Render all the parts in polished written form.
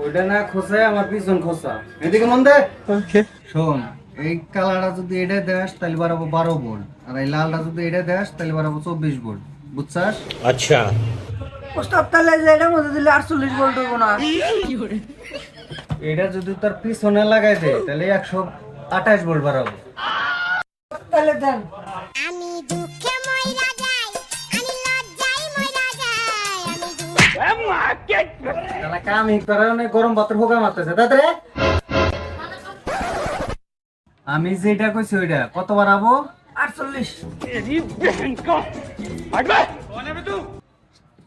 ওইটা না খোসায় আমার পিছন খোসা। এদিকে মন দে। ওকে। শোন, এই কালারটা যদি এটা দেস তাহলে বাড়াবো 12 ভোল্ট, আর এই লালটা যদি এটা দেস তাহলে বাড়াবো 24 ভোল্ট। বুঝছাস? আচ্ছা। ওস্তাদ তাহলে যে এটার মধ্যে দিলে 48 ভোল্ট হইব না? এটা যদি তার পিছনে লাগাই দে তাহলে 128 ভোল্ট বাড়াবো। তাহলে দেন। আমি দুঃখে মইরা যাই, আমি লজ্জায় মইরা যাই, আমি তাহলে কাম করে অনেক গরম ভাতের হোগা মারতেছে তাতে। আমি যেটা কইছি ওইটা কত বাড়াবো? 48।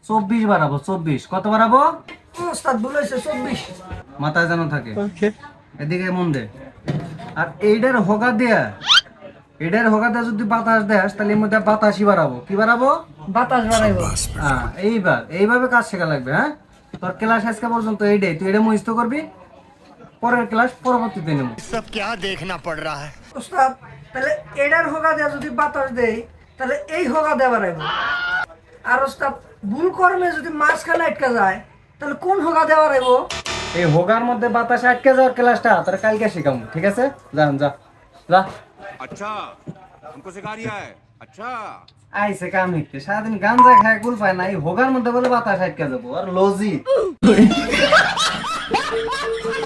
24 বাড়াবো। 24 কত বাড়াবো? ওস্তাদ বলেছে 24। মাথায় যেন থাকে। ওকে। এদিকে মন দে। আর এইটার হোগা দেয়া, এটার হোগা দেয়া যদি বাতাস দেস তাহলে এর মধ্যে বাতাসই বাড়াবো। কি বাড়াবো? বাতাস বাড়াইব। হ্যাঁ, এইভাবে কাজ শেখা লাগবে। হ্যাঁ, তোর ক্লাস আজকে পর্যন্ত এইটাই, তুই এটা মুখস্থ করবি, পরের ক্লাস পরবর্তীতে নেব। सब क्या देखना पड़ रहा है। ওস্তাদ তাহলে এটার হোগা দেয়া যদি বাতাস দেই তাহলে এই হোগা দেয়া বাড়াইব। আর ওস্তাদ ভুল কর্মে যদি মাঝখানে আটকা যায় তাহলে কোন হোগা দেয়া বাড়াইব? এই হোগার মধ্যে বাতাস আটকে যাওয়ার ক্লাসটা তোর কালকে শেখাবো। ঠিক আছে, যান যা যা। अच्छा हमको सिखा रिया है अच्छा। আইসে কাম হিতে সারাদিন গাঞ্জা খায় কুল পায় না, এই হোগার মধ্যে বলে বাতাস আটকে যাবো। আর লজিক